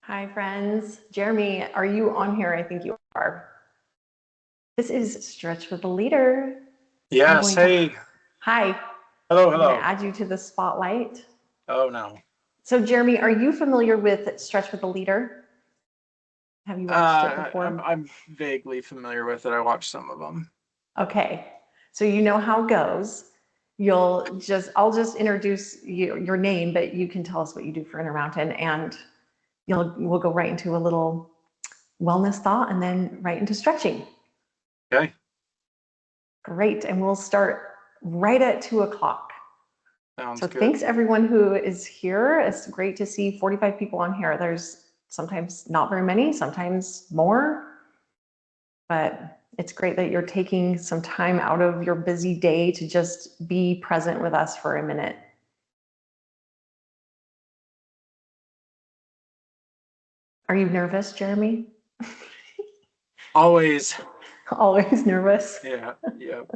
Hi, friends. Jeremy, are you on here? I think you are. This is Stretch with the Leader. Yes. Hey. Hi. Hello. I'm going to Hello. add you to the spotlight. Oh no. So, Jeremy, are you familiar with Stretch with the Leader? Have you watched it I'm before? I'm vaguely familiar with it. I watched some of them. Okay. So you know how it goes. I'll just introduce your name, but you can tell us what you do for Intermountain, and we'll go right into a little wellness thought and then right into stretching. Okay. Great. And we'll start right at 2 o'clock. Sounds So good. thanks everyone who is here. It's great to see 45 people on here. There's sometimes not very many, sometimes more, but it's great that you're taking some time out of your busy day to just be present with us for a minute. Are you nervous, Jeremy? Always. Always nervous. Yeah. Yep.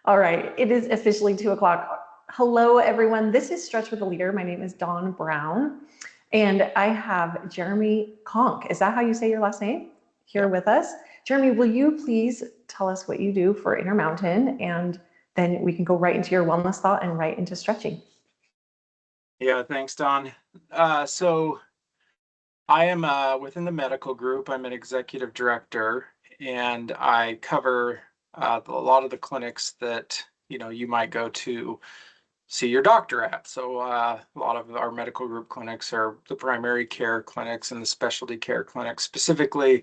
All right, it is officially 2 o'clock. Hello, everyone. This is Stretch with the Leader. My name is Dawn Brown, and I have Jeremy Conk. Is that how you say your last name? Here Yep. with us. Jeremy, will you please tell us what you do for Intermountain, and then we can go right into your wellness thought and right into stretching. Yeah. Thanks, Don. So I am within the medical group. I'm an executive director, and I cover a lot of the clinics that you might go to see your doctor at. So a lot of our medical group clinics are the primary care clinics and the specialty care clinics. Specifically,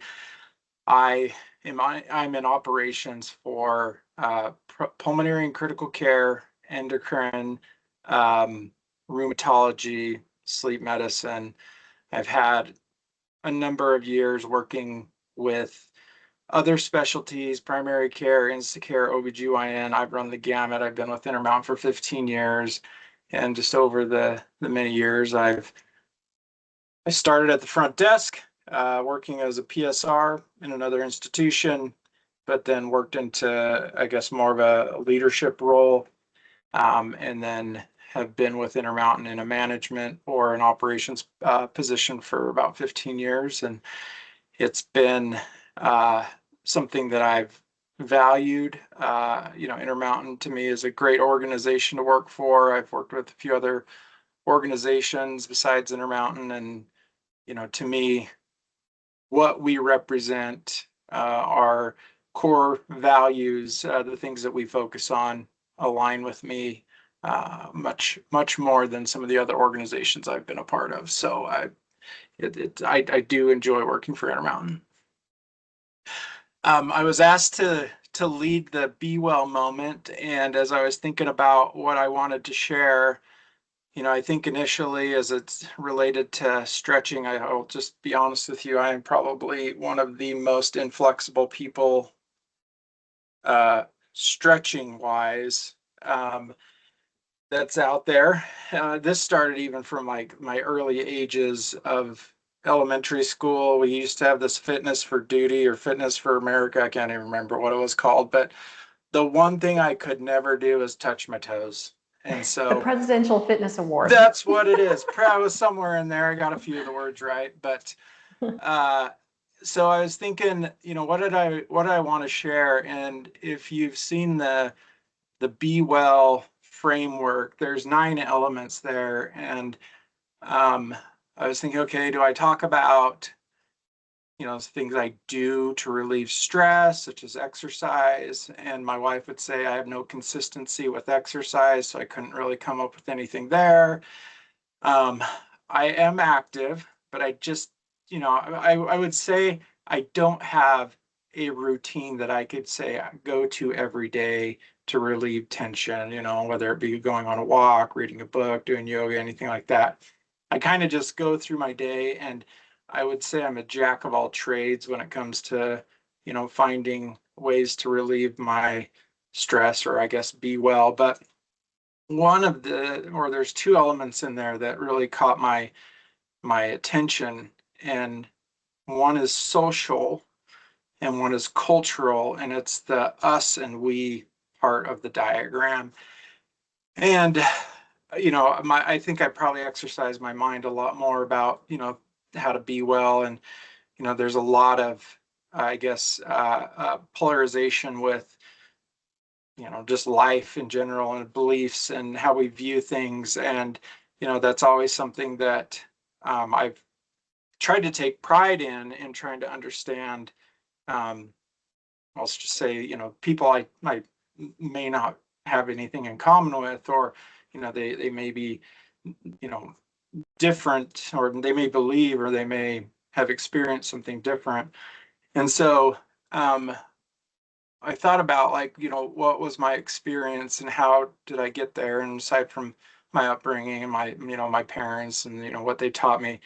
I'm in operations for pulmonary and critical care, endocrine, um, rheumatology, sleep medicine. I've had a number of years working with other specialties, primary care, Instacare, OBGYN. I've run the gamut. I've been with Intermountain for 15 years. And just over the many years, I started at the front desk, working as a PSR in another institution, but then worked into, I guess, more of a leadership role, and then have been with Intermountain in a management or an operations position for about 15 years. And it's been uh, something that I've valued. Intermountain to me is a great organization to work for. I've worked with a few other organizations besides Intermountain, and to me, what we represent, our core values, the things that we focus on, align with me much more than some of the other organizations I've been a part of. So I do enjoy working for Intermountain. I was asked to lead the Be Well moment, and as I was thinking about what I wanted to share, I think initially, as it's related to stretching, I'll just be honest with you, I am probably one of the most inflexible people, stretching wise, that's out there. This started even from like my early ages of elementary school. We used to have this fitness for duty or fitness for America. I can't even remember what it was called, but the one thing I could never do is touch my toes. And The so Presidential Fitness Award. that's what it is. I was somewhere in there. I got a few of the words right, but uh, so I was thinking, what did I want to share? And if you've seen the Be Well framework, there's 9 elements there, and um, I was thinking, okay, do I talk about things I do to relieve stress, such as exercise? And my wife would say I have no consistency with exercise, so I couldn't really come up with anything there. Um, I am active, but I just, I would say I don't have a routine that I could say I go to every day to relieve tension, whether it be going on a walk, reading a book, doing yoga, anything like that. I kind of just go through my day, and I would say I'm a jack of all trades when it comes to, finding ways to relieve my stress, or I guess be well. But there's 2 elements in there that really caught my attention, and one is social and one is cultural, and it's the us and we part of the diagram. And I think I probably exercise my mind a lot more about, how to be well. And, there's a lot of, I guess, polarization with, just life in general and beliefs and how we view things. And, that's always something that I've tried to take pride in trying to understand. Um, I'll just say, people I may not have anything in common with, or, they may be, you know, different, or they may believe, or they may have experienced something different. And so I thought about, like, what was my experience and how did I get there? And aside from my upbringing and my parents and, what they taught me,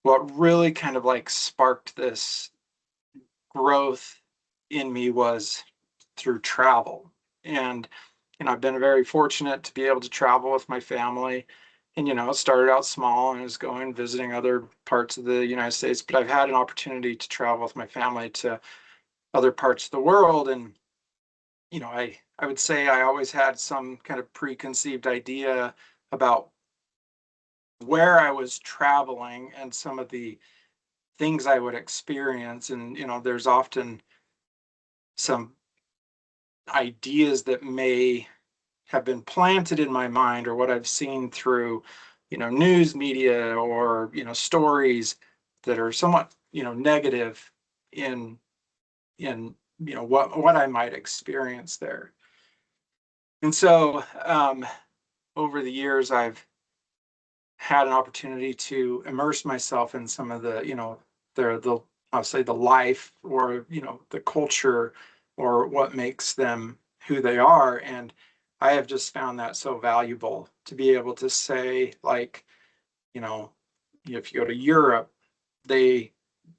what really kind of like sparked this growth in me was through travel. And, I've been very fortunate to be able to travel with my family. And, it started out small and was going visiting other parts of the United States, but I've had an opportunity to travel with my family to other parts of the world. And, I would say I always had some kind of preconceived idea about where I was traveling and some of the things I would experience. And, there's often some ideas that may have been planted in my mind, or what I've seen through, news media, or, stories that are somewhat, negative in what I might experience there. And so over the years, I've had an opportunity to immerse myself in some of the, the I'll say the life, or, the culture, or what makes them who they are. And I have just found that so valuable to be able to say, like, you know, if you go to Europe, they,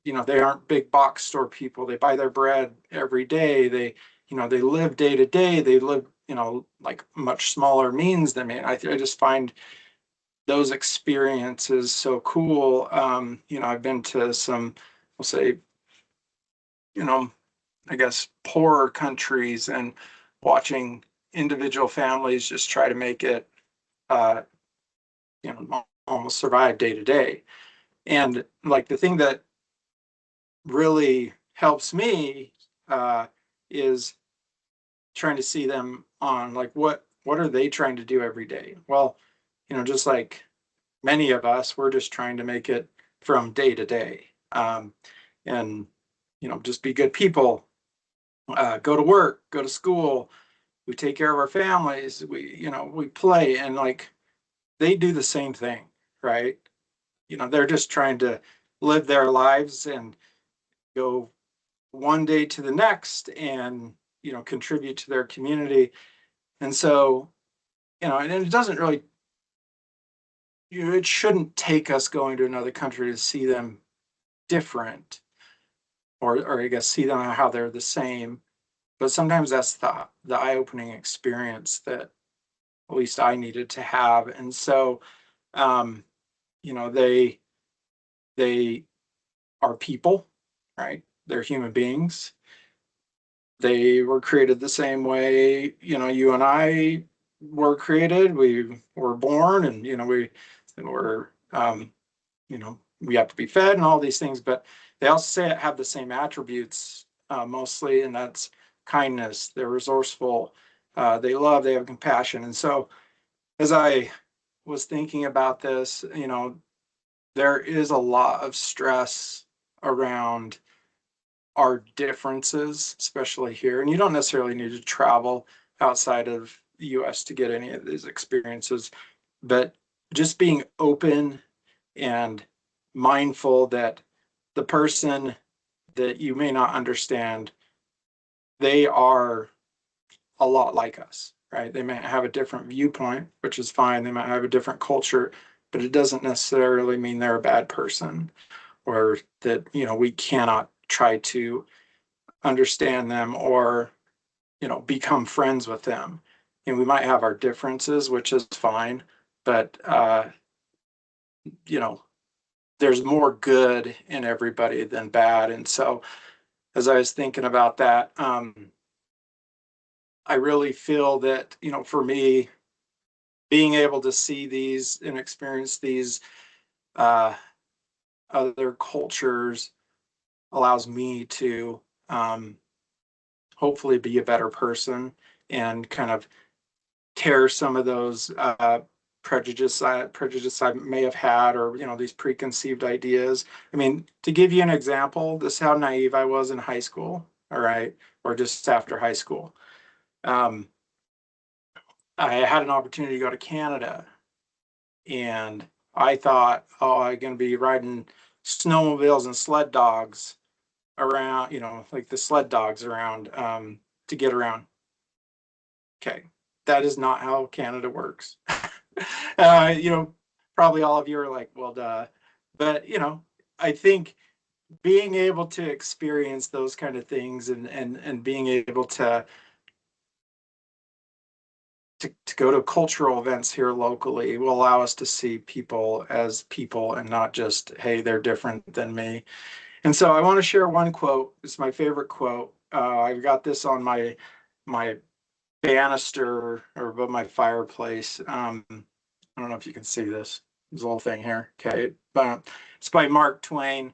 they aren't big box store people. They buy their bread every day. They live day to day. They live, like much smaller means than me. I just find those experiences so cool. I've been to some, we'll say, you know, I guess poorer countries, and watching individual families just try to make it, uh, almost survive day to day. And like the thing that really helps me is trying to see them on, like, what are they trying to do every day? Well, just like many of us, we're just trying to make it from day to day, and just be good people, go to work, go to school, we take care of our families, we play, and like they do the same thing, right? They're just trying to live their lives and go one day to the next, and contribute to their community. And so, and it doesn't really, it shouldn't take us going to another country to see them different, or I guess see them how they're the same. But sometimes that's the eye-opening experience that at least I needed to have. And so, um, they are people, right? They're human beings. They were created the same way, you and I were created. We were born, and were, we have to be fed and all these things, but they also have the same attributes, mostly, and that's kindness. They're resourceful. They love. They have compassion. And so, as I was thinking about this, there is a lot of stress around our differences, especially here. And you don't necessarily need to travel outside of the US to get any of these experiences, but just being open and mindful that the person that you may not understand, they are a lot like us, right? They might have a different viewpoint, which is fine. They might have a different culture, but it doesn't necessarily mean they're a bad person, or that, we cannot try to understand them, or, become friends with them. And we might have our differences, which is fine, but, you know, there's more good in everybody than bad. And so, as I was thinking about that, I really feel that, for me, being able to see these and experience these other cultures allows me to hopefully be a better person and kind of tear some of those prejudice I may have had, or these preconceived ideas. I mean, to give you an example, this is how naive I was in high school, all right, or just after high school. I had an opportunity to go to Canada, and I thought, oh, I'm going to be riding snowmobiles and sled dogs around, like the sled dogs around to get around. Okay, that is not how Canada works. Probably all of you are like, well, duh. But I think being able to experience those kind of things and being able to go to cultural events here locally will allow us to see people as people and not just, hey, they're different than me. And so I want to share one quote. It's my favorite quote. I've got this on my banister or above my fireplace. I don't know if you can see this little thing here. Okay, but it's by Mark Twain.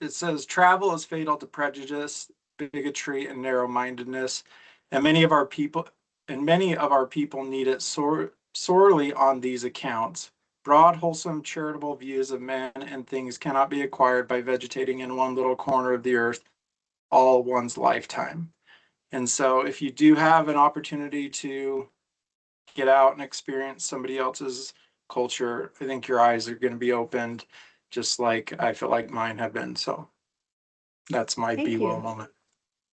It says, "Travel is fatal to prejudice, bigotry, and narrow-mindedness, and many of our people need it sorely on these accounts. Broad, wholesome, charitable views of men and things cannot be acquired by vegetating in one little corner of the earth all one's lifetime." And so if you do have an opportunity to get out and experience somebody else's culture, I think your eyes are going to be opened, just like I feel like mine have been. So that's my Thank be well you. moment.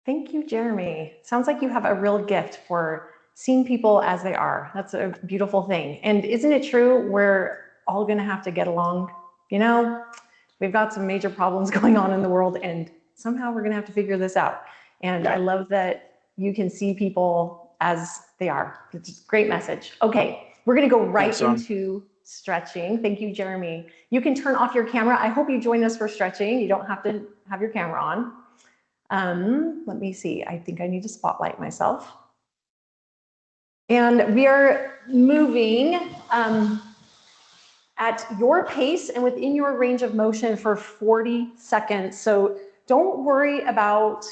Thank you, Jeremy. Sounds like you have a real gift for seeing people as they are. That's a beautiful thing. And isn't it true we're all going to have to get along? We've got some major problems going on in the world, and somehow we're going to have to figure this out. And I love that you can see people as they are. It's a great message. Okay, we're going to go right into stretching. Thank you, Jeremy. You can turn off your camera. I hope you join us for stretching. You don't have to have your camera on. Let me see. I think I need to spotlight myself. And we are moving at your pace and within your range of motion for 40 seconds. So don't worry about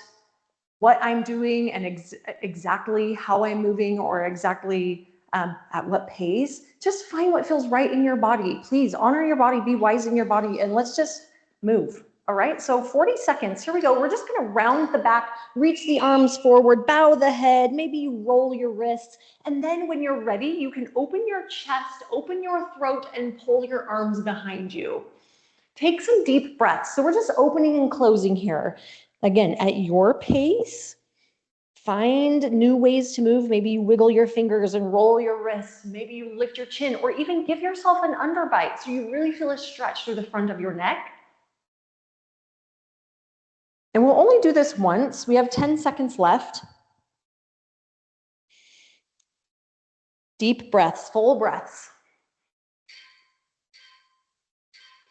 what I'm doing and exactly how I'm moving or exactly at what pace. Just find what feels right in your body. Please honor your body, be wise in your body, and let's just move. All right, so 40 seconds, here we go. We're just gonna round the back, reach the arms forward, bow the head, maybe you roll your wrists, and then when you're ready, you can open your chest, open your throat, and pull your arms behind you. Take some deep breaths. So we're just opening and closing here. Again, at your pace, find new ways to move. Maybe you wiggle your fingers and roll your wrists. Maybe you lift your chin, or even give yourself an underbite so you really feel a stretch through the front of your neck. And we'll only do this once. We have 10 seconds left. Deep breaths, full breaths.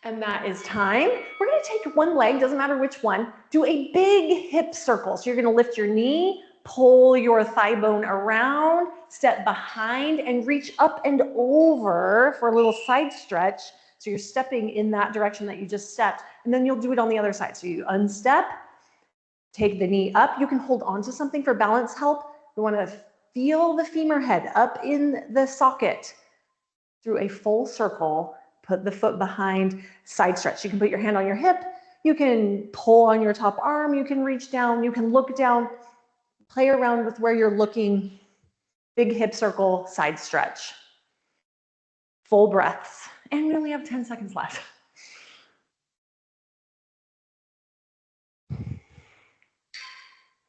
And that is time. We're going to take one leg, doesn't matter which one, do a big hip circle. So you're going to lift your knee, pull your thigh bone around, step behind, and reach up and over for a little side stretch. So you're stepping in that direction that you just stepped, and then you'll do it on the other side. So you unstep, take the knee up. You can hold on to something for balance help. You want to feel the femur head up in the socket through a full circle. Put the foot behind, side stretch. You can put your hand on your hip. You can pull on your top arm. You can reach down. You can look down. Play around with where you're looking. Big hip circle, side stretch. Full breaths. And we only have 10 seconds left.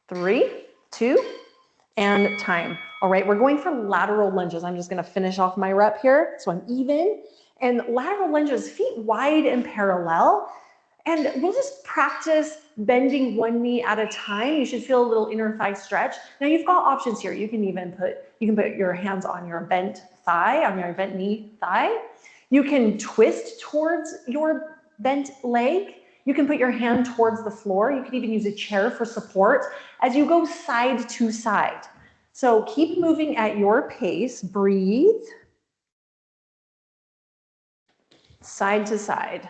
3, 2, and time. All right, we're going for lateral lunges. I'm just going to finish off my rep here so I'm even. And lateral lunges, feet wide and parallel. And we'll just practice bending one knee at a time. You should feel a little inner thigh stretch. Now you've got options here. You can put your hands on your bent thigh, on your bent knee thigh. You can twist towards your bent leg. You can put your hand towards the floor. You can even use a chair for support as you go side to side. So keep moving at your pace. Breathe. Side to side.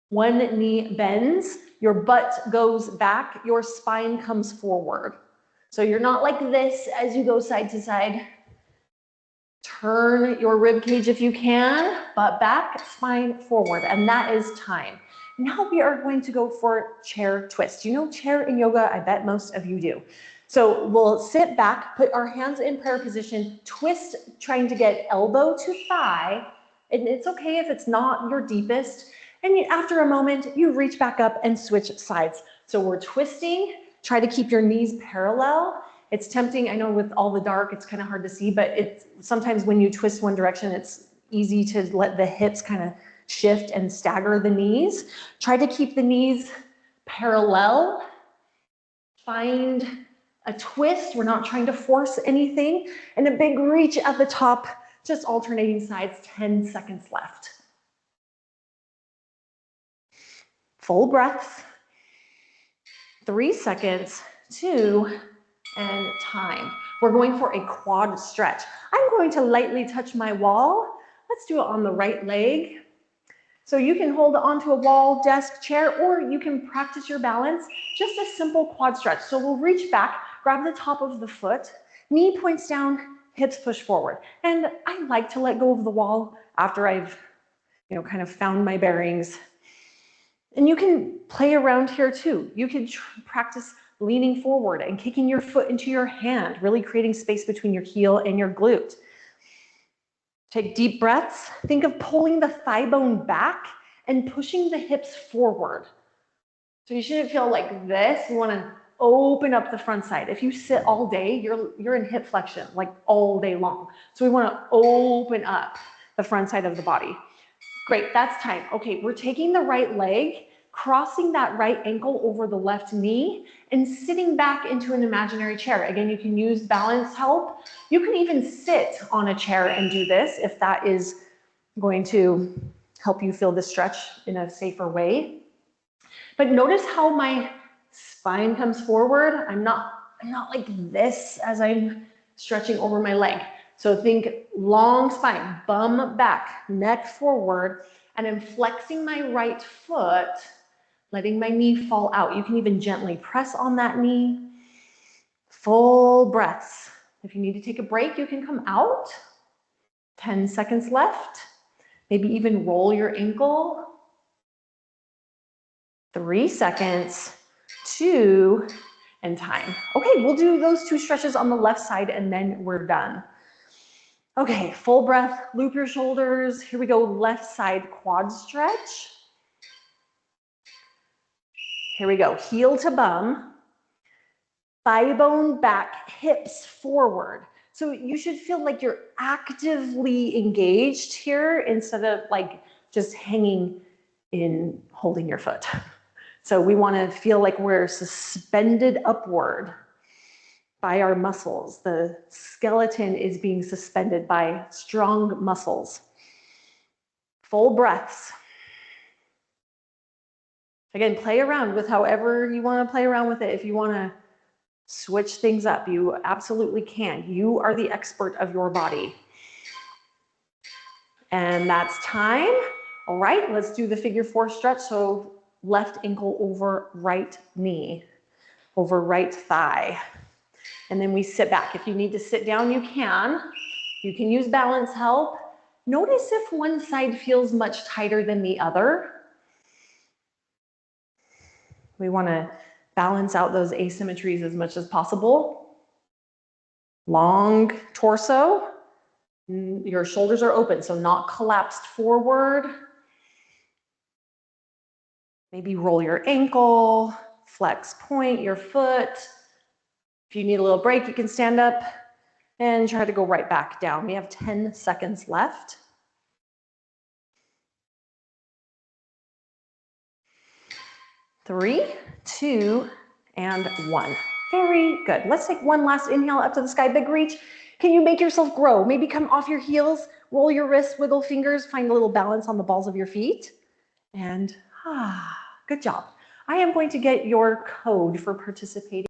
One knee bends, your butt goes back, your spine comes forward. So you're not like this as you go side to side. Turn your rib cage if you can, butt back, spine forward, and that is time. Now we are going to go for chair twist. You know chair in yoga, I bet most of you do. So we'll sit back, put our hands in prayer position, twist, trying to get elbow to thigh, and it's okay if it's not your deepest. And after a moment, you reach back up and switch sides. So we're twisting, try to keep your knees parallel. It's tempting, I know with all the dark, it's kind of hard to see, but it's sometimes when you twist one direction, it's easy to let the hips kind of shift and stagger the knees. Try to keep the knees parallel. Find a twist. We're not trying to force anything. And a big reach at the top, just alternating sides, 10 seconds left. Full breaths. 3 seconds, 2, and time. We're going for a quad stretch. I'm going to lightly touch my wall. Let's do it on the right leg. So you can hold onto a wall, desk, chair, or you can practice your balance. Just a simple quad stretch. So we'll reach back, grab the top of the foot, knee points down, hips push forward. And I like to let go of the wall after I've, kind of found my bearings. And you can play around here too. You can practice leaning forward and kicking your foot into your hand, really creating space between your heel and your glute. Take deep breaths. Think of pulling the thigh bone back and pushing the hips forward. So you shouldn't feel like this. You want to open up the front side. If you sit all day, you're in hip flexion like all day long. So we want to open up the front side of the body. Great, that's time. Okay, we're taking the right leg, crossing that right ankle over the left knee, and sitting back into an imaginary chair. Again, you can use balance help. You can even sit on a chair and do this if that is going to help you feel the stretch in a safer way. But notice how my spine comes forward. I'm not like this as I'm stretching over my leg. So think long spine, bum back, neck forward, and I'm flexing my right foot, letting my knee fall out. You can even gently press on that knee. Full breaths. If you need to take a break, you can come out. 10 seconds left. Maybe even roll your ankle. 3 seconds, 2, and time. Okay, we'll do those 2 stretches on the left side and then we're done. Okay, full breath, loop your shoulders. Here we go, left side quad stretch. Here we go, heel to bum. Thigh bone back, hips forward. So you should feel like you're actively engaged here instead of like just hanging in holding your foot. So we want to feel like we're suspended upward by our muscles. The skeleton is being suspended by strong muscles. Full breaths. Again, play around with however you want to play around with it. If you want to switch things up, you absolutely can. You are the expert of your body. And that's time. All right, let's do the figure 4 stretch. So left ankle over right knee, over right thigh. And then we sit back. If you need to sit down, you can. You can use balance help. Notice if one side feels much tighter than the other. We want to balance out those asymmetries as much as possible. Long torso. Your shoulders are open, so not collapsed forward. Maybe roll your ankle, flex, point your foot. If you need a little break, you can stand up and try to go right back down. We have 10 seconds left. Three, 2, and 1. Very good. Let's take one last inhale up to the sky, big reach. Can you make yourself grow? Maybe come off your heels, roll your wrists, wiggle fingers, find a little balance on the balls of your feet. And good job. I am going to get your code for participating.